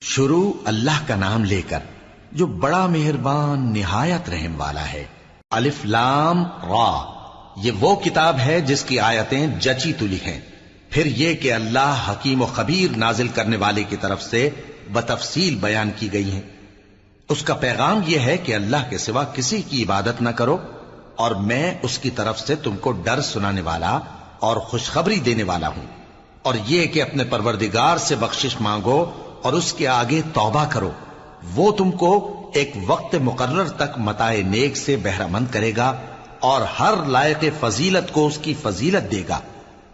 شروع اللہ کا نام لے کر جو بڑا مہربان نہایت رحم والا ہے۔ الف لام را، یہ وہ کتاب ہے جس کی آیتیں جچی تلی ہیں۔ پھر یہ کہ اللہ حکیم و خبیر نازل کرنے والے کی طرف سے بتفصیل بیان کی گئی ہیں۔ اس کا پیغام یہ ہے کہ اللہ کے سوا کسی کی عبادت نہ کرو، اور میں اس کی طرف سے تم کو ڈر سنانے والا اور خوشخبری دینے والا ہوں۔ اور یہ کہ اپنے پروردگار سے بخشش مانگو اور اس کے آگے توبہ کرو، وہ تم کو ایک وقت مقرر تک متاع نیک سے بہرہ مند کرے گا اور ہر لائق فضیلت کو اس کی فضیلت دے گا۔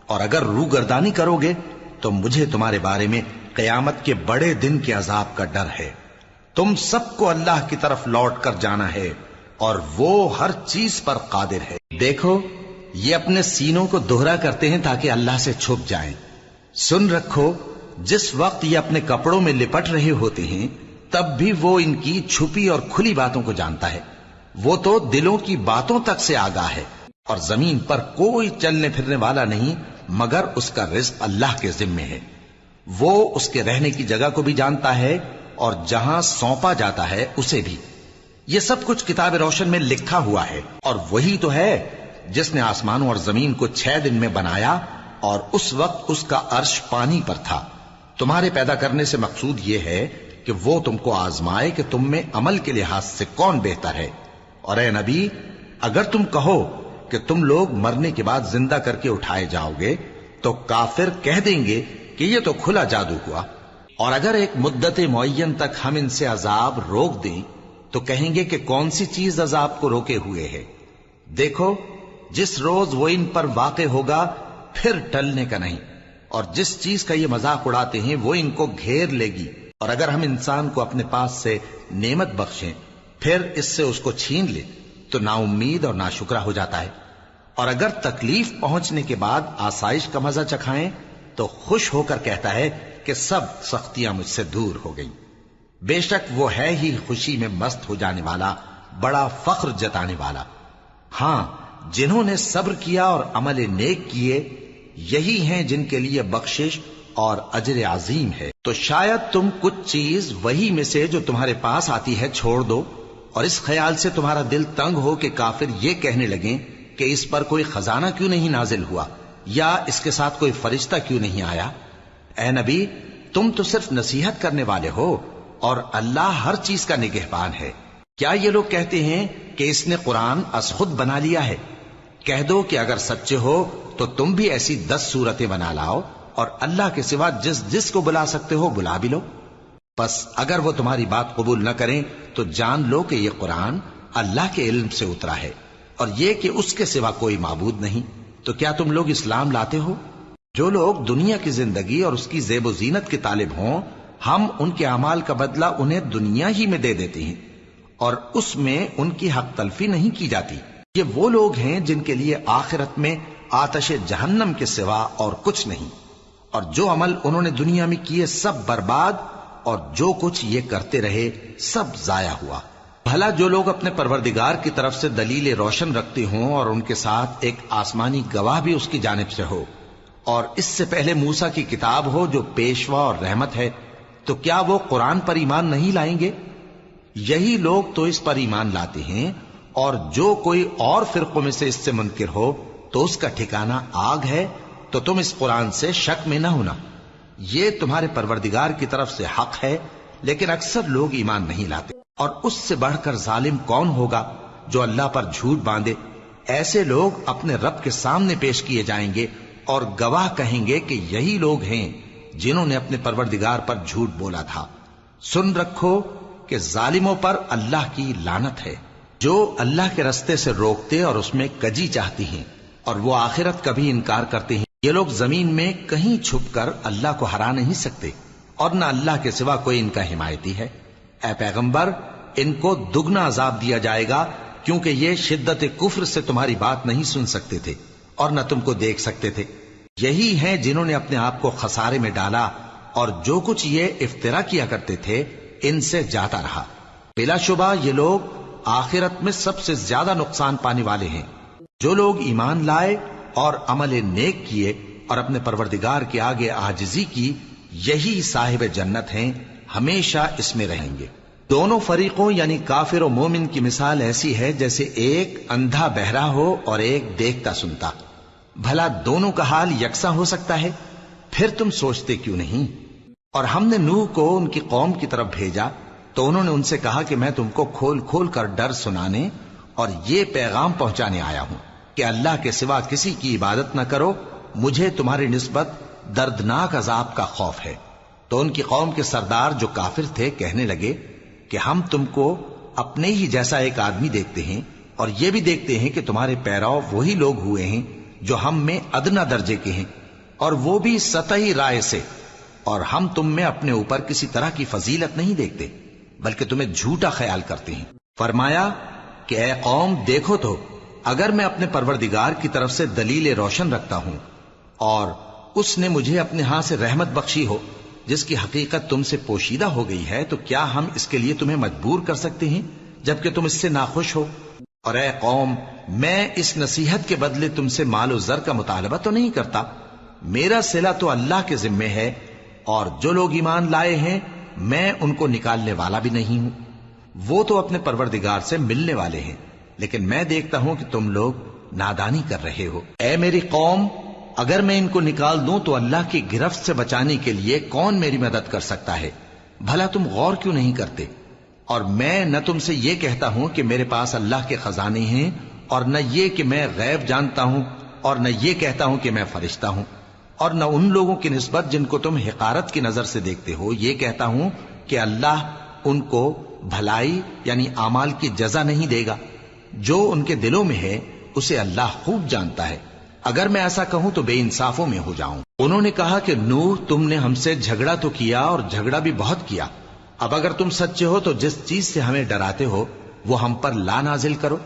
اور اگر روگردانی کرو گے تو مجھے تمہارے بارے میں قیامت کے بڑے دن کے عذاب کا ڈر ہے۔ تم سب کو اللہ کی طرف لوٹ کر جانا ہے اور وہ ہر چیز پر قادر ہے۔ دیکھو، یہ اپنے سینوں کو دوہرا کرتے ہیں تاکہ اللہ سے چھپ جائیں۔ سن رکھو، جس وقت یہ اپنے کپڑوں میں لپٹ رہے ہوتے ہیں تب بھی وہ ان کی چھپی اور کھلی باتوں کو جانتا ہے۔ وہ تو دلوں کی باتوں تک سے آگاہ ہے۔ اور زمین پر کوئی چلنے پھرنے والا نہیں مگر اس کا رزق اللہ کے ذمے ہے۔ وہ اس کے رہنے کی جگہ کو بھی جانتا ہے اور جہاں سونپا جاتا ہے اسے بھی۔ یہ سب کچھ کتاب روشن میں لکھا ہوا ہے۔ اور وہی تو ہے جس نے آسمانوں اور زمین کو 6 دن میں بنایا، اور اس وقت اس کا عرش پانی پر تھا۔ تمہارے پیدا کرنے سے مقصود یہ ہے کہ وہ تم کو آزمائے کہ تم میں عمل کے لحاظ سے کون بہتر ہے۔ اور اے نبی، اگر تم کہو کہ تم لوگ مرنے کے بعد زندہ کر کے اٹھائے جاؤ گے تو کافر کہہ دیں گے کہ یہ تو کھلا جادو ہوا۔ اور اگر ایک مدت معین تک ہم ان سے عذاب روک دیں تو کہیں گے کہ کون سی چیز عذاب کو روکے ہوئے ہے۔ دیکھو، جس روز وہ ان پر واقع ہوگا پھر ٹلنے کا نہیں، اور جس چیز کا یہ مذاق اڑاتے ہیں وہ ان کو گھیر لے گی۔ اور اگر ہم انسان کو اپنے پاس سے نعمت بخشیں پھر اس سے اس کو چھین لے تو نا امید اور ناشکرا ہو جاتا ہے۔ اور اگر تکلیف پہنچنے کے بعد آسائش کا مزہ چکھائیں تو خوش ہو کر کہتا ہے کہ سب سختیاں مجھ سے دور ہو گئیں۔ بے شک وہ ہے ہی خوشی میں مست ہو جانے والا، بڑا فخر جتانے والا۔ ہاں، جنہوں نے صبر کیا اور عمل نیک کیے، یہی ہیں جن کے لیے بخشش اور اجر عظیم ہے۔ تو شاید تم کچھ چیز وہی میں سے جو تمہارے پاس آتی ہے چھوڑ دو، اور اس خیال سے تمہارا دل تنگ ہو کہ کافر یہ کہنے لگیں کہ اس پر کوئی خزانہ کیوں نہیں نازل ہوا، یا اس کے ساتھ کوئی فرشتہ کیوں نہیں آیا۔ اے نبی، تم تو صرف نصیحت کرنے والے ہو، اور اللہ ہر چیز کا نگہبان ہے۔ کیا یہ لوگ کہتے ہیں کہ اس نے قرآن از خود بنا لیا ہے؟ کہہ دو کہ اگر سچے ہو تو تم بھی ایسی 10 صورتیں بنا لاؤ، اور اللہ کے سوا جس جس کو بلا سکتے ہو بلا بھی لو۔ بس اگر وہ تمہاری بات قبول نہ کریں تو جان لو کہ یہ قرآن اللہ کے علم سے اترا ہے، اور یہ کہ اس کے سوا کوئی معبود نہیں۔ تو کیا تم لوگ اسلام لاتے ہو؟ جو لوگ دنیا کی زندگی اور اس کی زیب و زینت کے طالب ہوں، ہم ان کے اعمال کا بدلہ انہیں دنیا ہی میں دے دیتے ہیں، اور اس میں ان کی حق تلفی نہیں کی جاتی۔ یہ وہ لوگ ہیں جن کے لیے آخرت میں آتش جہنم کے سوا اور کچھ نہیں، اور جو عمل انہوں نے دنیا میں کیے سب برباد، اور جو کچھ یہ کرتے رہے سب ضائع ہوا۔ بھلا جو لوگ اپنے پروردگار کی طرف سے دلیل روشن رکھتے ہوں اور ان کے ساتھ ایک آسمانی گواہ بھی اس کی جانب سے ہو، اور اس سے پہلے موسیٰ کی کتاب ہو جو پیشوا اور رحمت ہے، تو کیا وہ قرآن پر ایمان نہیں لائیں گے؟ یہی لوگ تو اس پر ایمان لاتے ہیں، اور جو کوئی اور فرقوں میں سے اس سے منکر ہو تو اس کا ٹھکانہ آگ ہے۔ تو تم اس قرآن سے شک میں نہ ہونا، یہ تمہارے پروردگار کی طرف سے حق ہے، لیکن اکثر لوگ ایمان نہیں لاتے۔ اور اس سے بڑھ کر ظالم کون ہوگا جو اللہ پر جھوٹ باندھے؟ ایسے لوگ اپنے رب کے سامنے پیش کیے جائیں گے اور گواہ کہیں گے کہ یہی لوگ ہیں جنہوں نے اپنے پروردگار پر جھوٹ بولا تھا۔ سن رکھو کہ ظالموں پر اللہ کی لعنت ہے، جو اللہ کے رستے سے روکتے اور اس میں کجی چاہتی ہیں، اور وہ آخرت کا بھی انکار کرتے ہیں۔ یہ لوگ زمین میں کہیں چھپ کر اللہ کو ہرا نہیں سکتے، اور نہ اللہ کے سوا کوئی ان کا حمایتی ہے۔ اے پیغمبر، ان کو دگنا عذاب دیا جائے گا، کیونکہ یہ شدت کفر سے تمہاری بات نہیں سن سکتے تھے اور نہ تم کو دیکھ سکتے تھے۔ یہی ہیں جنہوں نے اپنے آپ کو خسارے میں ڈالا، اور جو کچھ یہ افترا کیا کرتے تھے ان سے جاتا رہا۔ بلا شبہ یہ لوگ آخرت میں سب سے زیادہ نقصان پانے والے ہیں۔ جو لوگ ایمان لائے اور عمل نیک کیے اور اپنے پروردگار کے آگے عاجزی کی، یہی صاحب جنت ہیں، ہمیشہ اس میں رہیں گے۔ دونوں فریقوں یعنی کافر و مومن کی مثال ایسی ہے جیسے ایک اندھا بہرا ہو اور ایک دیکھتا سنتا۔ بھلا دونوں کا حال یکساں ہو سکتا ہے؟ پھر تم سوچتے کیوں نہیں؟ اور ہم نے نوح کو ان کی قوم کی طرف بھیجا تو انہوں نے ان سے کہا کہ میں تم کو کھول کھول کر ڈر سنانے اور یہ پیغام پہنچانے آیا ہوں کہ اللہ کے سوا کسی کی عبادت نہ کرو، مجھے تمہاری نسبت دردناک عذاب کا خوف ہے۔ تو ان کی قوم کے سردار جو کافر تھے کہنے لگے کہ ہم تم کو اپنے ہی جیسا ایک آدمی دیکھتے ہیں اور یہ بھی دیکھتے ہیں کہ تمہارے پیرو وہی لوگ ہوئے ہیں جو ہم میں ادنا درجے کے ہیں، اور وہ بھی سطحی رائے سے، اور ہم تم میں اپنے اوپر کسی طرح کی فضیلت نہیں دیکھتے بلکہ تمہیں جھوٹا خیال کرتے ہیں۔ فرمایا کہ اے قوم دیکھو تو، اگر میں اپنے پروردگار کی طرف سے دلیل روشن رکھتا ہوں اور اس نے مجھے اپنے ہاں سے رحمت بخشی ہو جس کی حقیقت تم سے پوشیدہ ہو گئی ہے، تو کیا ہم اس کے لیے تمہیں مجبور کر سکتے ہیں جبکہ تم اس سے ناخوش ہو؟ اور اے قوم، میں اس نصیحت کے بدلے تم سے مال و زر کا مطالبہ تو نہیں کرتا، میرا صلہ تو اللہ کے ذمے ہے، اور جو لوگ ایمان لائے ہیں میں ان کو نکالنے والا بھی نہیں ہوں، وہ تو اپنے پروردگار سے ملنے والے ہیں، لیکن میں دیکھتا ہوں کہ تم لوگ نادانی کر رہے ہو۔ اے میری قوم، اگر میں ان کو نکال دوں تو اللہ کی گرفت سے بچانے کے لیے کون میری مدد کر سکتا ہے؟ بھلا تم غور کیوں نہیں کرتے؟ اور میں نہ تم سے یہ کہتا ہوں کہ میرے پاس اللہ کے خزانے ہیں، اور نہ یہ کہ میں غیب جانتا ہوں، اور نہ یہ کہتا ہوں کہ میں فرشتہ ہوں، اور نہ ان لوگوں کی نسبت جن کو تم حقارت کی نظر سے دیکھتے ہو یہ کہتا ہوں کہ اللہ ان کو بھلائی یعنی اعمال کی جزا نہیں دے گا۔ جو ان کے دلوں میں ہے اسے اللہ خوب جانتا ہے، اگر میں ایسا کہوں تو بے انصافوں میں ہو جاؤں۔ انہوں نے کہا کہ نوح، تم نے ہم سے جھگڑا تو کیا اور جھگڑا بھی بہت کیا، اب اگر تم سچے ہو تو جس چیز سے ہمیں ڈراتے ہو وہ ہم پر لا نازل کرو۔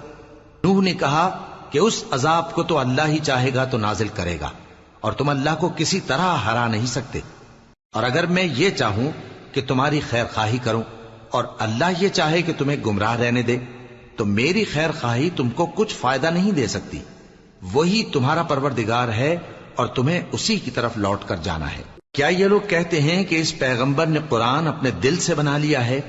نوح نے کہا کہ اس عذاب کو تو اللہ ہی چاہے گا تو نازل کرے گا، اور تم اللہ کو کسی طرح ہرا نہیں سکتے، اور اگر میں یہ چاہوں کہ تمہاری خیر خواہی کروں اور اللہ یہ چاہے کہ تمہیں گمراہ رہنے دے تو میری خیر خواہی تم کو کچھ فائدہ نہیں دے سکتی۔ وہی تمہارا پروردگار ہے اور تمہیں اسی کی طرف لوٹ کر جانا ہے۔ کیا یہ لوگ کہتے ہیں کہ اس پیغمبر نے قرآن اپنے دل سے بنا لیا ہے؟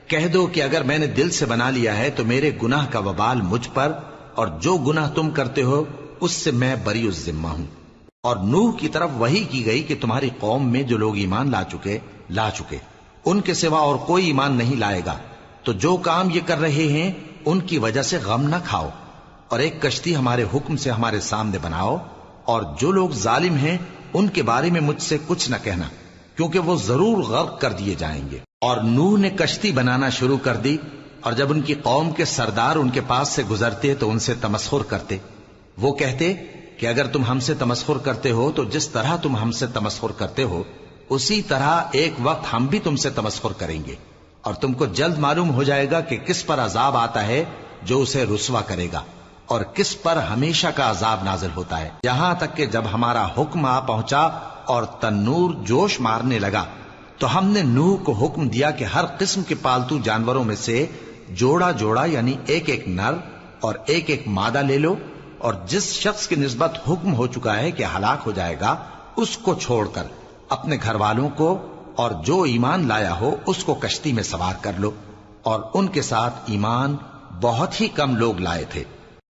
کہہ دو کہ اگر میں نے دل سے بنا لیا ہے تو میرے گناہ کا وبال مجھ پر، اور جو گناہ تم کرتے ہو اس سے میں بری الذمہ ہوں۔ اور نوح کی طرف وحی کی گئی کہ تمہاری قوم میں جو لوگ ایمان لا چکے ان کے سوا اور کوئی ایمان نہیں لائے گا، تو جو کام یہ کر رہے ہیں ان کی وجہ سے غم نہ کھاؤ، اور ایک کشتی ہمارے حکم سے ہمارے سامنے بناؤ، اور جو لوگ ظالم ہیں ان کے بارے میں مجھ سے کچھ نہ کہنا، کیونکہ وہ ضرور غرق کر دیے جائیں گے۔ اور نوح نے کشتی بنانا شروع کر دی، اور جب ان کی قوم کے سردار ان کے پاس سے گزرتے تو ان سے تمسخر کرتے۔ وہ کہتے کہ اگر تم ہم سے تمسخر کرتے ہو تو جس طرح تم ہم سے تمسخر کرتے ہو اسی طرح ایک وقت ہم بھی تم سے تمسخر کریں گے، اور تم کو جلد معلوم ہو جائے گا کہ کس پر عذاب آتا ہے جو اسے رسوا کرے گا، اور کس پر ہمیشہ کا عذاب نازل ہوتا ہے، یہاں تک کہ جب ہمارا حکم آ پہنچا اور تنور جوش مارنے لگا تو ہم نے نوح کو حکم دیا کہ ہر قسم کے پالتو جانوروں میں سے جوڑا جوڑا یعنی ایک ایک نر اور ایک ایک مادہ لے لو، اور جس شخص کی نسبت حکم ہو چکا ہے کہ ہلاک ہو جائے گا اس کو چھوڑ کر اپنے گھر والوں کو اور جو ایمان لایا ہو اس کو کشتی میں سوار کر لو، اور ان کے ساتھ ایمان بہت ہی کم لوگ لائے تھے۔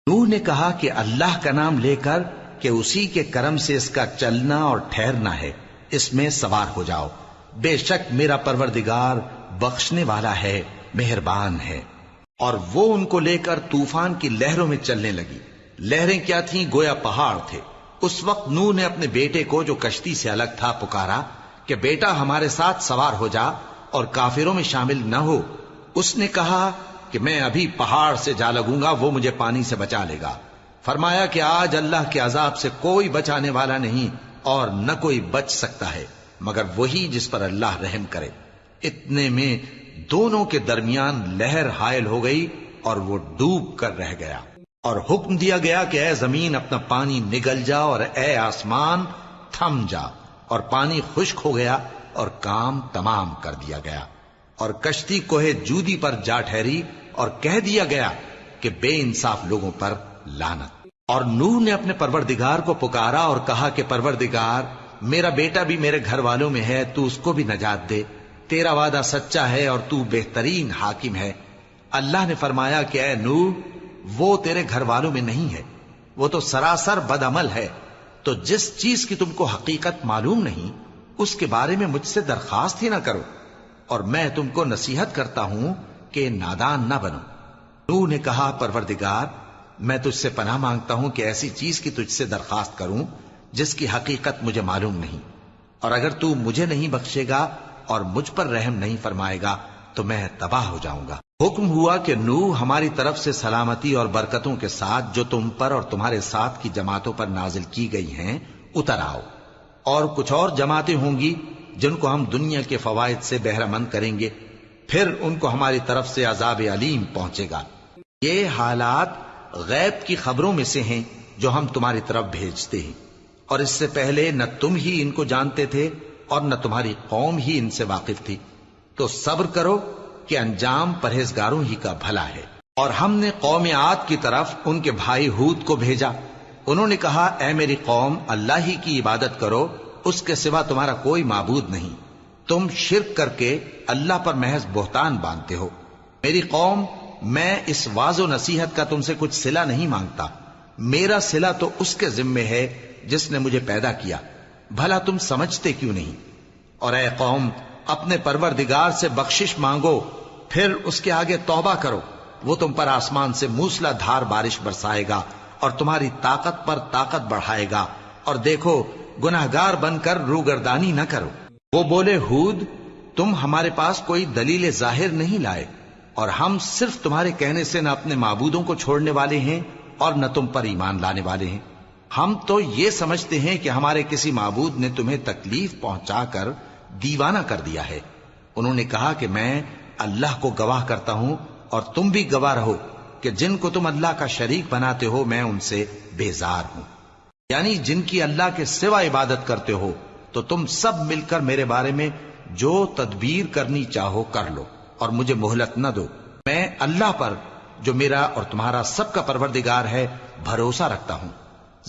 نوح نے کہا کہ اللہ کا نام لے کر کہ اسی کے کرم سے اس کا چلنا اور ٹھہرنا ہے، اس میں سوار ہو جاؤ، بے شک میرا پروردگار بخشنے والا ہے، مہربان ہے۔ اور وہ ان کو لے کر طوفان کی لہروں میں چلنے لگی۔ لہریں کیا تھیں؟ گویا پہاڑ تھے۔ اس وقت نوح نے اپنے بیٹے کو جو کشتی سے الگ تھا پکارا کہ بیٹا ہمارے ساتھ سوار ہو جا اور کافروں میں شامل نہ ہو۔ اس نے کہا کہ میں ابھی پہاڑ سے جا لگوں گا، وہ مجھے پانی سے بچا لے گا۔ فرمایا کہ آج اللہ کے عذاب سے کوئی بچانے والا نہیں اور نہ کوئی بچ سکتا ہے مگر وہی جس پر اللہ رحم کرے۔ اتنے میں دونوں کے درمیان لہر حائل ہو گئی اور وہ ڈوب کر رہ گیا، اور حکم دیا گیا کہ اے زمین اپنا پانی نگل جا اور اے آسمان تھم جا، اور پانی خشک ہو گیا اور کام تمام کر دیا گیا، اور کشتی کوہ جودی پر جا ٹھہری، اور کہہ دیا گیا کہ بے انصاف لوگوں پر لعنت۔ اور نوح نے اپنے پروردگار کو پکارا اور کہا کہ پروردگار، میرا بیٹا بھی میرے گھر والوں میں ہے، تو اس کو بھی نجات دے، تیرا وعدہ سچا ہے اور تو بہترین حاکم ہے۔ اللہ نے فرمایا کہ اے نوح، وہ تیرے گھر والوں میں نہیں ہے، وہ تو سراسر بد عمل ہے، تو جس چیز کی تم کو حقیقت معلوم نہیں اس کے بارے میں مجھ سے درخواست ہی نہ کرو، اور میں تم کو نصیحت کرتا ہوں کہ نادان نہ بنو۔ نوح نے کہا پروردگار، میں تجھ سے پناہ مانگتا ہوں کہ ایسی چیز کی تجھ سے درخواست کروں جس کی حقیقت مجھے معلوم نہیں، اور اگر تو مجھے نہیں بخشے گا اور مجھ پر رحم نہیں فرمائے گا تو میں تباہ ہو جاؤں گا۔ حکم ہوا کہ نوح ہماری طرف سے سلامتی اور برکتوں کے ساتھ جو تم پر اور تمہارے ساتھ کی جماعتوں پر نازل کی گئی ہیں اتر آؤ، اور کچھ اور جماعتیں ہوں گی جن کو ہم دنیا کے فوائد سے بہرہ مند کریں گے، پھر ان کو ہماری طرف سے عذاب علیم پہنچے گا۔ یہ حالات غیب کی خبروں میں سے ہیں جو ہم تمہاری طرف بھیجتے ہیں، اور اس سے پہلے نہ تم ہی ان کو جانتے تھے اور نہ تمہاری قوم ہی ان سے واقف تھی، تو صبر کرو کہ انجام پرہیزگاروں ہی کا بھلا ہے۔ اور ہم نے قوم عاد کی طرف ان کے بھائی ہود کو بھیجا، انہوں نے کہا اے میری قوم، اللہ ہی کی عبادت کرو، اس کے سوا تمہارا کوئی معبود نہیں، تم شرک کر کے اللہ پر محض بہتان باندھتے ہو۔ میری قوم، میں اس واعظ و نصیحت کا تم سے کچھ صلہ نہیں مانگتا، میرا صلہ تو اس کے ذمے ہے جس نے مجھے پیدا کیا، بھلا تم سمجھتے کیوں نہیں؟ اور اے قوم، اپنے پروردگار سے بخشش مانگو، پھر اس کے آگے توبہ کرو، وہ تم پر آسمان سے موسلا دھار بارش برسائے گا اور تمہاری طاقت پر طاقت بڑھائے گا، اور دیکھو گناہگار بن کر روگردانی نہ کرو۔ وہ بولے ہود، تم ہمارے پاس کوئی دلیل ظاہر نہیں لائے، اور ہم صرف تمہارے کہنے سے نہ اپنے معبودوں کو چھوڑنے والے ہیں اور نہ تم پر ایمان لانے والے ہیں۔ ہم تو یہ سمجھتے ہیں کہ ہمارے کسی معبود نے تمہیں تکلیف پہنچا کر دیوانہ کر دیا ہے۔ انہوں نے کہا کہ میں اللہ کو گواہ کرتا ہوں اور تم بھی گواہ رہو کہ جن کو تم اللہ کا شریک بناتے ہو میں ان سے بیزار ہوں، یعنی جن کی اللہ کے سوا عبادت کرتے ہو، تو تم سب مل کر میرے بارے میں جو تدبیر کرنی چاہو کر لو اور مجھے مہلت نہ دو۔ میں اللہ پر جو میرا اور تمہارا سب کا پروردگار ہے بھروسہ رکھتا ہوں۔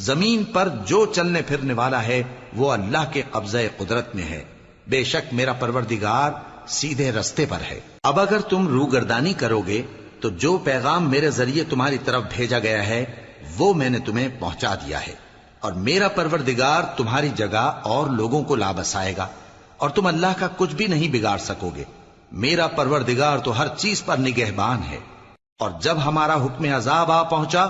زمین پر جو چلنے پھرنے والا ہے وہ اللہ کے قبضہ قدرت میں ہے، بے شک میرا پروردگار سیدھے رستے پر ہے۔ اب اگر تم روگردانی کرو گے تو جو پیغام میرے ذریعے تمہاری طرف بھیجا گیا ہے وہ میں نے تمہیں پہنچا دیا ہے، اور میرا پروردگار تمہاری جگہ اور لوگوں کو لا بسائے گا، اور تم اللہ کا کچھ بھی نہیں بگاڑ سکو گے۔ میرا پروردگار تو ہر چیز پر نگہبان ہے۔ اور جب ہمارا حکم عذاب آ پہنچا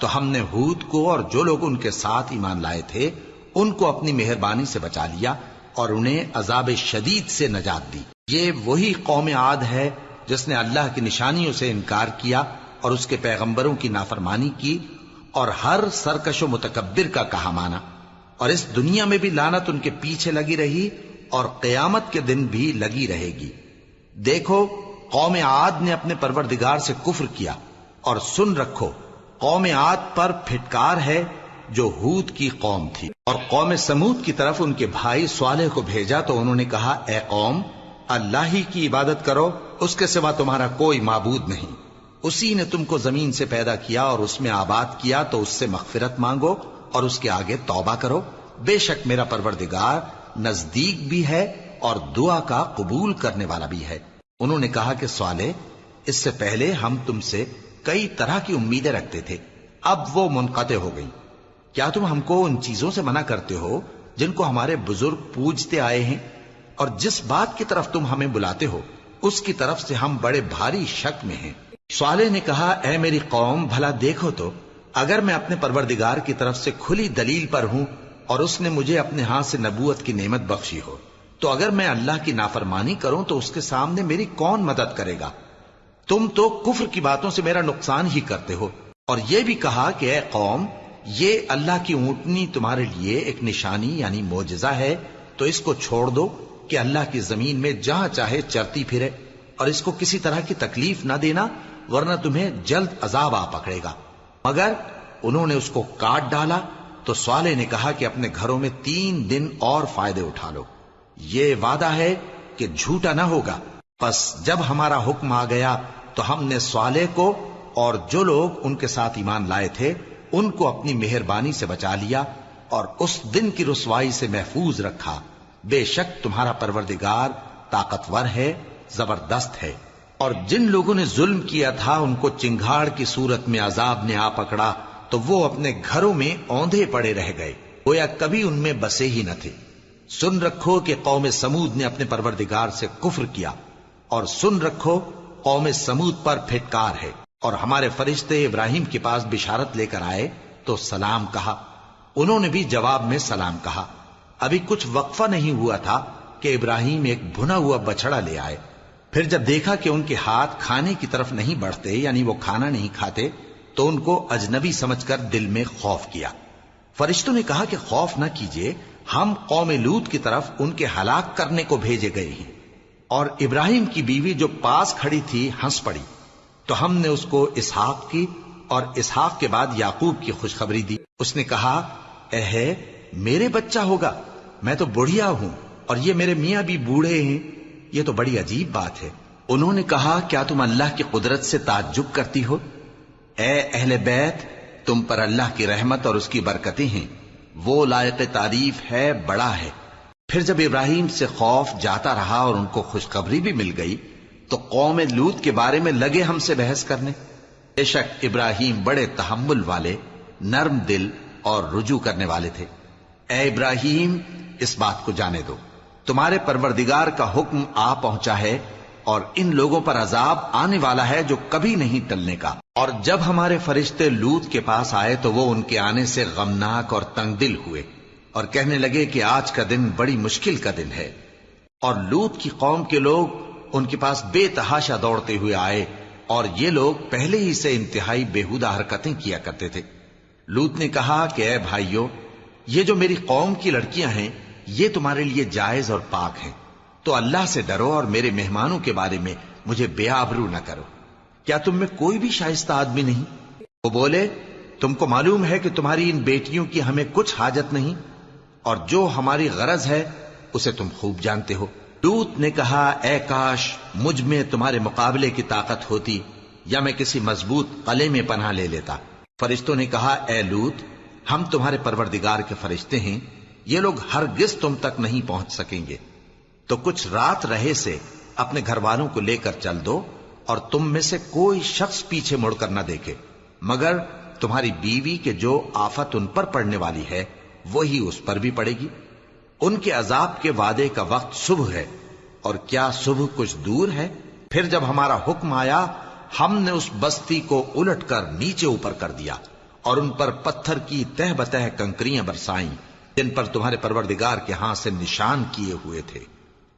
تو ہم نے ہود کو اور جو لوگ ان کے ساتھ ایمان لائے تھے ان کو اپنی مہربانی سے بچا لیا اور انہیں عذاب شدید سے نجات دی۔ یہ وہی قوم عاد ہے جس نے اللہ کی نشانیوں سے انکار کیا اور اس کے پیغمبروں کی نافرمانی کی اور ہر سرکش و متکبر کا کہا مانا، اور اس دنیا میں بھی لعنت ان کے پیچھے لگی رہی اور قیامت کے دن بھی لگی رہے گی۔ دیکھو قوم عاد نے اپنے پروردگار سے کفر کیا، اور سن رکھو قوم عاد پر پھٹکار ہے جو ہود کی قوم تھی۔ اور قوم سمود کی طرف ان کے بھائی صالح کو بھیجا تو انہوں نے کہا اے قوم، اللہ ہی کی عبادت کرو، اس کے سوا تمہارا کوئی معبود نہیں، اسی نے تم کو زمین سے پیدا کیا اور اس میں آباد کیا، تو اس سے مغفرت مانگو اور اس کے آگے توبہ کرو، بے شک میرا پروردگار نزدیک بھی ہے اور دعا کا قبول کرنے والا بھی ہے۔ انہوں نے کہا کہ صالح، اس سے پہلے ہم تم سے کئی طرح کی امیدیں رکھتے تھے، اب وہ منقطع ہو گئی۔ کیا تم ہم کو ان چیزوں سے منع کرتے ہو جن کو ہمارے بزرگ پوجتے آئے ہیں؟ اور جس بات کی طرف تم ہمیں بلاتے ہو اس کی طرف سے ہم بڑے بھاری شک میں ہیں۔ صالح نے کہا اے میری قوم، بھلا دیکھو تو اگر میں اپنے پروردگار کی طرف سے کھلی دلیل پر ہوں اور اس نے مجھے اپنے ہاتھ سے نبوت کی نعمت بخشی ہو، تو اگر میں اللہ کی نافرمانی کروں تو اس کے سامنے میری کون مدد کرے گا؟ تم تو کفر کی باتوں سے میرا نقصان ہی کرتے ہو۔ اور یہ بھی کہا کہ اے قوم، یہ اللہ کی اونٹنی تمہارے لیے ایک نشانی یعنی معجزہ ہے، تو اس کو چھوڑ دو کہ اللہ کی زمین میں جہاں چاہے چرتی پھرے، اور اس کو کسی طرح کی تکلیف نہ دینا ورنہ تمہیں جلد عذاب آ پکڑے گا۔ مگر انہوں نے اس کو کاٹ ڈالا تو صالح نے کہا کہ اپنے گھروں میں 3 دن اور فائدے اٹھا لو، یہ وعدہ ہے کہ جھوٹا نہ ہوگا۔ پس جب ہمارا حکم آ گیا تو ہم نے صالح کو اور جو لوگ ان کے ساتھ ایمان لائے تھے ان کو اپنی مہربانی سے بچا لیا اور اس دن کی رسوائی سے محفوظ رکھا، بے شک تمہارا پروردگار طاقتور ہے، زبردست ہے۔ اور جن لوگوں نے ظلم کیا تھا ان کو چنگھاڑ کی صورت میں عذاب نے آ پکڑا تو وہ اپنے گھروں میں اوندھے پڑے رہ گئے، گویا کبھی ان میں بسے ہی نہ تھے۔ سن رکھو کہ قوم سمود نے اپنے پروردگار سے کفر کیا، اور سن رکھو قوم سمود پر پھٹکار ہے۔ اور ہمارے فرشتے ابراہیم کے پاس بشارت لے کر آئے تو سلام کہا، انہوں نے بھی جواب میں سلام کہا۔ ابھی کچھ وقفہ نہیں ہوا تھا کہ ابراہیم ایک بھنا ہوا بچڑا لے آئے۔ پھر جب دیکھا کہ ان کے ہاتھ کھانے کی طرف نہیں بڑھتے، یعنی وہ کھانا نہیں کھاتے، تو ان کو اجنبی سمجھ کر دل میں خوف کیا۔ فرشتوں نے کہا کہ خوف نہ کیجیے، ہم قوم لوط کی طرف ان کے ہلاک کرنے کو بھیجے گئے ہیں۔ اور ابراہیم کی بیوی جو پاس کھڑی تھی ہنس پڑی، تو ہم نے اس کو اسحاق کی اور اسحاق کے بعد یعقوب کی خوشخبری دی۔ اس نے کہا، اے میرے بچہ ہوگا، میں تو بڑھیا ہوں اور یہ میرے میاں بھی بوڑھے ہیں، یہ تو بڑی عجیب بات ہے۔ انہوں نے کہا، کیا تم اللہ کی قدرت سے تعجب کرتی ہو؟ اے اہل بیت، تم پر اللہ کی رحمت اور اس کی برکتیں ہیں، وہ لائق تعریف ہے، بڑا ہے۔ پھر جب ابراہیم سے خوف جاتا رہا اور ان کو خوشخبری بھی مل گئی تو قوم لوط کے بارے میں لگے ہم سے بحث کرنے۔ بے شک ابراہیم بڑے تحمل والے، نرم دل اور رجوع کرنے والے تھے۔ اے ابراہیم، اس بات کو جانے دو، تمہارے پروردگار کا حکم آ پہنچا ہے اور ان لوگوں پر عذاب آنے والا ہے جو کبھی نہیں ٹلنے کا۔ اور جب ہمارے فرشتے لوط کے پاس آئے تو وہ ان کے آنے سے غمناک اور تنگ دل ہوئے اور کہنے لگے کہ آج کا دن بڑی مشکل کا دن ہے۔ اور لوط کی قوم کے لوگ ان کے پاس بے تحاشا دوڑتے ہوئے آئے، اور یہ لوگ پہلے ہی سے انتہائی بےہودہ حرکتیں کیا کرتے تھے۔ لوط نے کہا کہ اے بھائیو، یہ جو میری قوم کی لڑکیاں ہیں یہ تمہارے لیے جائز اور پاک ہیں، تو اللہ سے ڈرو اور میرے مہمانوں کے بارے میں مجھے بے آبرو نہ کرو۔ کیا تم میں کوئی بھی شائستہ آدمی نہیں؟ وہ بولے، تم کو معلوم ہے کہ تمہاری ان بیٹیوں کی ہمیں کچھ حاجت نہیں، اور جو ہماری غرض ہے اسے تم خوب جانتے ہو۔ لوط نے کہا، اے کاش مجھ میں تمہارے مقابلے کی طاقت ہوتی، یا میں کسی مضبوط قلعے میں پناہ لے لیتا۔ فرشتوں نے کہا، اے لوط، ہم تمہارے پروردگار کے فرشتے ہیں، یہ لوگ ہرگز تم تک نہیں پہنچ سکیں گے، تو کچھ رات رہے سے اپنے گھر والوں کو لے کر چل دو، اور تم میں سے کوئی شخص پیچھے مڑ کر نہ دیکھے، مگر تمہاری بیوی کے جو آفت ان پر پڑنے والی ہے وہی اس پر بھی پڑے گی۔ ان کے عذاب کے وعدے کا وقت صبح ہے، اور کیا صبح کچھ دور ہے؟ پھر جب ہمارا حکم آیا ہم نے اس بستی کو الٹ کر نیچے اوپر کر دیا اور ان پر پتھر کی تہ بتہ کنکریاں برسائیں جن پر تمہارے پروردگار کے ہاں سے نشان کیے ہوئے تھے،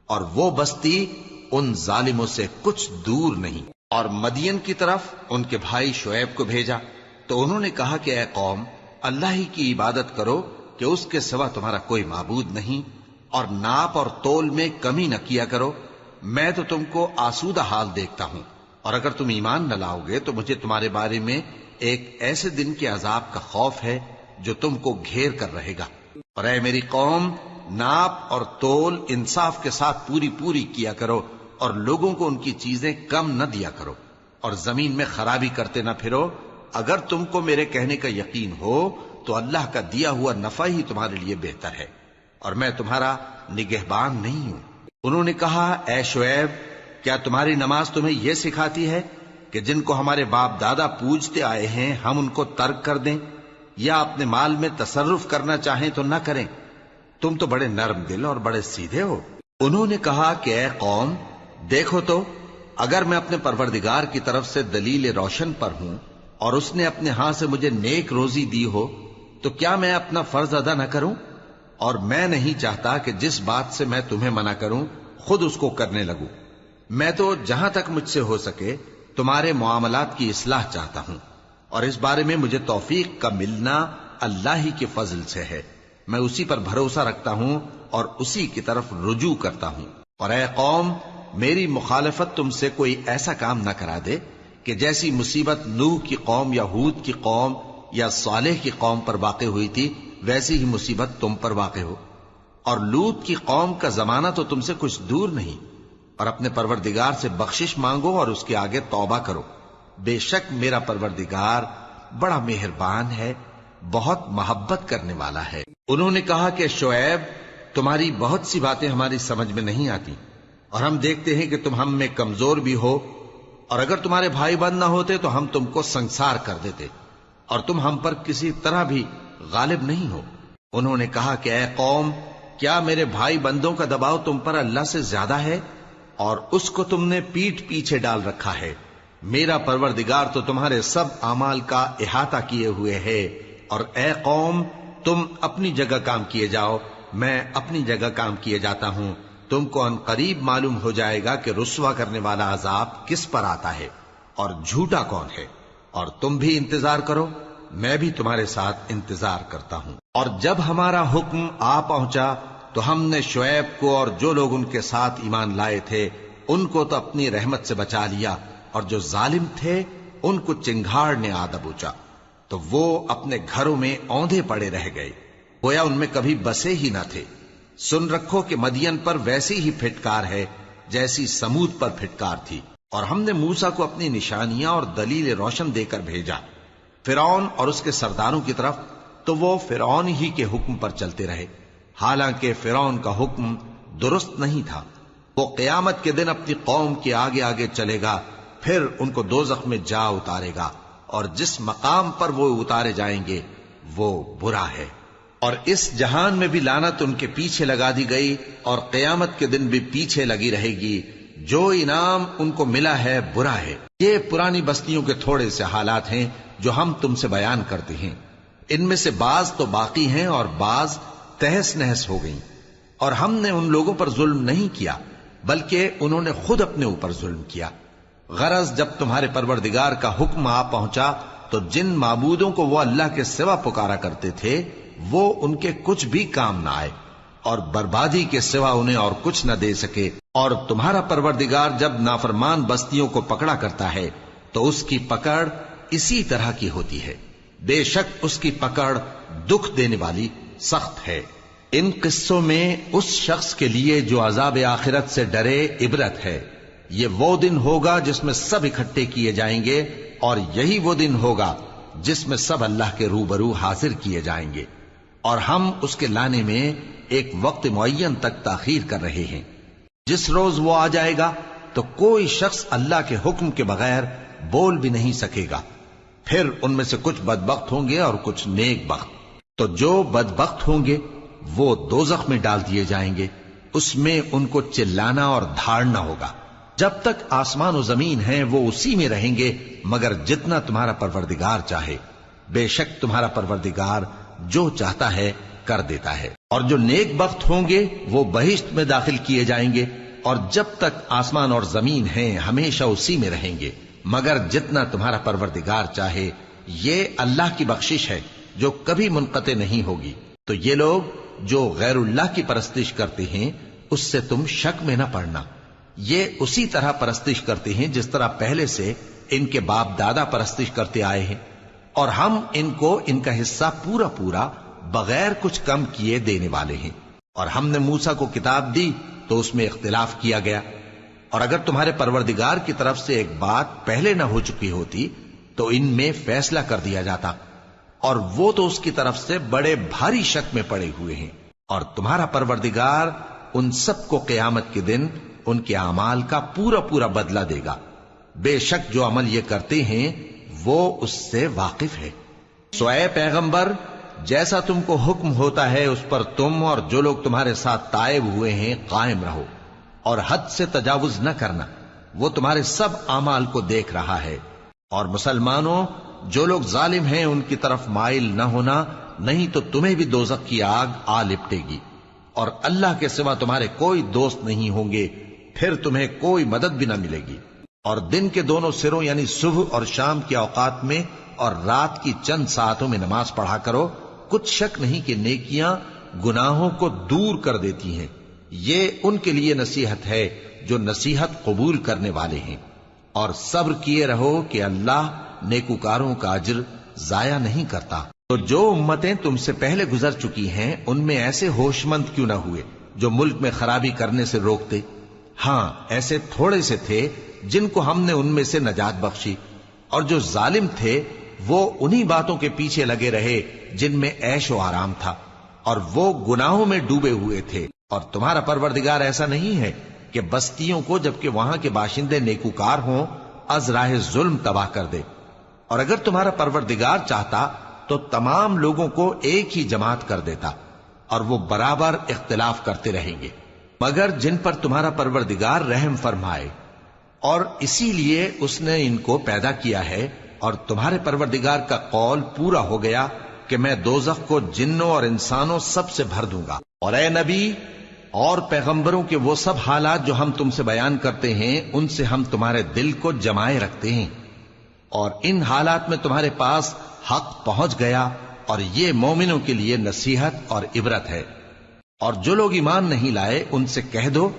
اور وہ بستی ان ظالموں سے کچھ دور نہیں۔ اور مدین کی طرف ان کے بھائی شعیب کو بھیجا تو انہوں نے کہا کہ اے قوم، اللہ ہی کی عبادت کرو کہ اس کے سوا تمہارا کوئی معبود نہیں، اور ناپ اور تول میں کمی نہ کیا کرو، میں تو تم کو آسودہ حال دیکھتا ہوں، اور اگر تم ایمان نہ لاؤ گے تو مجھے تمہارے بارے میں ایک ایسے دن کے عذاب کا خوف ہے جو تم کو گھیر کر رہے گا۔ اور اے میری قوم، ناپ اور تول انصاف کے ساتھ پوری پوری کیا کرو، اور لوگوں کو ان کی چیزیں کم نہ دیا کرو، اور زمین میں خرابی کرتے نہ پھرو۔ اگر تم کو میرے کہنے کا یقین ہو تو اللہ کا دیا ہوا نفع ہی تمہارے لیے بہتر ہے، اور میں تمہارا نگہبان نہیں ہوں۔ انہوں نے کہا، اے شعیب، کیا تمہاری نماز تمہیں یہ سکھاتی ہے کہ جن کو ہمارے باپ دادا پوجتے آئے ہیں ہم ان کو ترک کر دیں، یا اپنے مال میں تصرف کرنا چاہیں تو نہ کریں؟ تم تو بڑے نرم دل اور بڑے سیدھے ہو۔ انہوں نے کہا کہ اے قوم، دیکھو تو، اگر میں اپنے پروردگار کی طرف سے دلیل روشن پر ہوں اور اس نے اپنے ہاں سے مجھے نیک روزی دی ہو تو کیا میں اپنا فرض ادا نہ کروں؟ اور میں نہیں چاہتا کہ جس بات سے میں تمہیں منع کروں خود اس کو کرنے لگوں۔ میں تو جہاں تک مجھ سے ہو سکے تمہارے معاملات کی اصلاح چاہتا ہوں، اور اس بارے میں مجھے توفیق کا ملنا اللہ ہی کے فضل سے ہے۔ میں اسی پر بھروسہ رکھتا ہوں اور اسی کی طرف رجوع کرتا ہوں۔ اور اے قوم، میری مخالفت تم سے کوئی ایسا کام نہ کرا دے کہ جیسی مصیبت نوح کی قوم یا ہود کی قوم یا صالح کی قوم پر واقع ہوئی تھی ویسی ہی مصیبت تم پر واقع ہو۔ اور لوط کی قوم کا زمانہ تو تم سے کچھ دور نہیں، اور اپنے پروردگار سے بخشش مانگو اور اس کے آگے توبہ کرو، بے شک میرا پروردگار بڑا مہربان ہے، بہت محبت کرنے والا ہے۔ انہوں نے کہا کہ شعیب، تمہاری بہت سی باتیں ہماری سمجھ میں نہیں آتی، اور ہم دیکھتے ہیں کہ تم ہم میں کمزور بھی ہو، اور اگر تمہارے بھائی بند نہ ہوتے تو ہم تم کو سنسار کر دیتے، اور تم ہم پر کسی طرح بھی غالب نہیں ہو۔ انہوں نے کہا کہ اے قوم، کیا میرے بھائی بندوں کا دباؤ تم پر اللہ سے زیادہ ہے، اور اس کو تم نے پیٹھ پیچھے ڈال رکھا ہے؟ میرا پروردگار تو تمہارے سب اعمال کا احاطہ کیے ہوئے ہے۔ اور اے قوم، تم اپنی جگہ کام کیے جاؤ، میں اپنی جگہ کام کیے جاتا ہوں۔ تم کو ان قریب معلوم ہو جائے گا کہ رسوا کرنے والا عذاب کس پر آتا ہے اور جھوٹا کون ہے، اور تم بھی انتظار کرو، میں بھی تمہارے ساتھ انتظار کرتا ہوں۔ اور جب ہمارا حکم آ پہنچا تو ہم نے شعیب کو اور جو لوگ ان کے ساتھ ایمان لائے تھے ان کو تو اپنی رحمت سے بچا لیا، اور جو ظالم تھے ان کو چنگھاڑ نے آ دبوچا، تو وہ اپنے گھروں میں اوندھے پڑے رہ گئے، گویا ان میں کبھی بسے ہی نہ تھے۔ سن رکھو کہ مدین پر ویسی ہی پھٹکار ہے جیسی سمود پر پھٹکار تھی۔ اور ہم نے موسیٰ کو اپنی نشانیاں اور دلیل روشن دے کر بھیجا فرعون اور اس کے سرداروں کی طرف، تو وہ فرعون ہی کے حکم پر چلتے رہے، حالانکہ فرعون کا حکم درست نہیں تھا۔ وہ قیامت کے دن اپنی قوم کے آگے آگے چلے گا، پھر ان کو دوزخ میں جا اتارے گا، اور جس مقام پر وہ اتارے جائیں گے وہ برا ہے۔ اور اس جہان میں بھی لعنت ان کے پیچھے لگا دی گئی، اور قیامت کے دن بھی پیچھے لگی رہے گی۔ جو انعام ان کو ملا ہے برا ہے۔ یہ پرانی بستیوں کے تھوڑے سے حالات ہیں جو ہم تم سے بیان کرتے ہیں، ان میں سے بعض تو باقی ہیں اور بعض تہس نہس ہو گئیں۔ اور ہم نے ان لوگوں پر ظلم نہیں کیا بلکہ انہوں نے خود اپنے اوپر ظلم کیا۔ غرض جب تمہارے پروردگار کا حکم آ پہنچا تو جن معبودوں کو وہ اللہ کے سوا پکارا کرتے تھے وہ ان کے کچھ بھی کام نہ آئے، اور بربادی کے سوا انہیں اور کچھ نہ دے سکے۔ اور تمہارا پروردگار جب نافرمان بستیوں کو پکڑا کرتا ہے تو اس کی پکڑ اسی طرح کی ہوتی ہے، بے شک اس کی پکڑ دکھ دینے والی سخت ہے۔ ان قصوں میں اس شخص کے لیے جو عذاب آخرت سے ڈرے عبرت ہے۔ یہ وہ دن ہوگا جس میں سب اکٹھے کیے جائیں گے، اور یہی وہ دن ہوگا جس میں سب اللہ کے روبرو حاضر کیے جائیں گے، اور ہم اس کے لانے میں ایک وقت معین تک تاخیر کر رہے ہیں۔ جس روز وہ آ جائے گا تو کوئی شخص اللہ کے حکم کے بغیر بول بھی نہیں سکے گا۔ پھر ان میں سے کچھ بدبخت ہوں گے اور کچھ نیک بخت۔ تو جو بدبخت ہوں گے وہ دوزخ میں ڈال دیے جائیں گے، اس میں ان کو چلانا اور دھاڑنا ہوگا۔ جب تک آسمان و زمین ہیں وہ اسی میں رہیں گے مگر جتنا تمہارا پروردگار چاہے۔ بے شک تمہارا پروردگار جو چاہتا ہے کر دیتا ہے۔ اور جو نیک بخت ہوں گے وہ بہشت میں داخل کیے جائیں گے، اور جب تک آسمان اور زمین ہیں ہمیشہ اسی میں رہیں گے مگر جتنا تمہارا پروردگار چاہے۔ یہ اللہ کی بخشش ہے جو کبھی منقطع نہیں ہوگی۔ تو یہ لوگ جو غیر اللہ کی پرستش کرتے ہیں اس سے تم شک میں نہ پڑنا۔ یہ اسی طرح پرستش کرتے ہیں جس طرح پہلے سے ان کے باپ دادا پرستش کرتے آئے ہیں، اور ہم ان کو ان کا حصہ پورا پورا بغیر کچھ کم کیے دینے والے ہیں۔ اور ہم نے موسیٰ کو کتاب دی تو اس میں اختلاف کیا گیا، اور اگر تمہارے پروردگار کی طرف سے ایک بات پہلے نہ ہو چکی ہوتی تو ان میں فیصلہ کر دیا جاتا، اور وہ تو اس کی طرف سے بڑے بھاری شک میں پڑے ہوئے ہیں۔ اور تمہارا پروردگار ان سب کو قیامت کے دن ان کے اعمال کا پورا پورا بدلہ دے گا۔ بے شک جو عمل یہ کرتے ہیں وہ اس سے واقف ہے۔ سو اے پیغمبر، جیسا تم کو حکم ہوتا ہے اس پر تم اور جو لوگ تمہارے ساتھ تائب ہوئے ہیں قائم رہو، اور حد سے تجاوز نہ کرنا، وہ تمہارے سب اعمال کو دیکھ رہا ہے۔ اور مسلمانوں، جو لوگ ظالم ہیں ان کی طرف مائل نہ ہونا، نہیں تو تمہیں بھی دوزخ کی آگ آ لپٹے گی، اور اللہ کے سوا تمہارے کوئی دوست نہیں ہوں گے، پھر تمہیں کوئی مدد بھی نہ ملے گی۔ اور دن کے دونوں سروں یعنی صبح اور شام کے اوقات میں اور رات کی چند ساعتوں میں نماز پڑھا کرو، کچھ شک نہیں کہ نیکیاں گناہوں کو دور کر دیتی ہیں۔ یہ ان کے لیے نصیحت ہے جو نصیحت قبول کرنے والے ہیں۔ اور صبر کیے رہو کہ اللہ نیکوکاروں کا اجر ضائع نہیں کرتا۔ تو جو امتیں تم سے پہلے گزر چکی ہیں ان میں ایسے ہوش مند کیوں نہ ہوئے جو ملک میں خرابی کرنے سے روکتے؟ ہاں، ایسے تھوڑے سے تھے جن کو ہم نے ان میں سے نجات بخشی، اور جو ظالم تھے وہ انہی باتوں کے پیچھے لگے رہے جن میں عیش و آرام تھا، اور وہ گناہوں میں ڈوبے ہوئے تھے۔ اور تمہارا پروردگار ایسا نہیں ہے کہ بستیوں کو جبکہ وہاں کے باشندے نیکوکار ہوں از راہ ظلم تباہ کر دے، اور اگر تمہارا پروردگار چاہتا تو تمام لوگوں کو ایک ہی جماعت کر دیتا، اور وہ برابر اختلاف کرتے رہیں گے، مگر جن پر تمہارا پروردگار رحم فرمائے، اور اسی لیے اس نے ان کو پیدا کیا ہے، اور تمہارے پروردگار کا قول پورا ہو گیا کہ میں دوزخ کو جنوں اور انسانوں سب سے بھر دوں گا۔ اور اے نبی اور پیغمبروں کے وہ سب حالات جو ہم تم سے بیان کرتے ہیں، ان سے ہم تمہارے دل کو جمائے رکھتے ہیں، اور ان حالات میں تمہارے پاس حق پہنچ گیا، اور یہ مومنوں کے لیے نصیحت اور عبرت ہے۔ اور جو لوگ ایمان نہیں لائے ان سے کہہ دو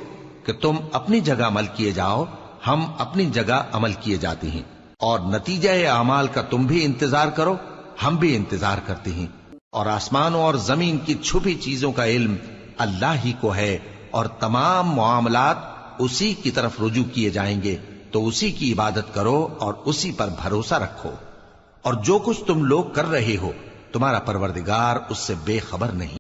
کہ تم اپنی جگہ عمل کیے جاؤ، ہم اپنی جگہ عمل کیے جاتے ہیں، اور نتیجہ اعمال کا تم بھی انتظار کرو، ہم بھی انتظار کرتے ہیں، اور آسمانوں اور زمین کی چھپی چیزوں کا علم اللہ ہی کو ہے، اور تمام معاملات اسی کی طرف رجوع کیے جائیں گے، تو اسی کی عبادت کرو اور اسی پر بھروسہ رکھو، اور جو کچھ تم لوگ کر رہے ہو تمہارا پروردگار اس سے بے خبر نہیں۔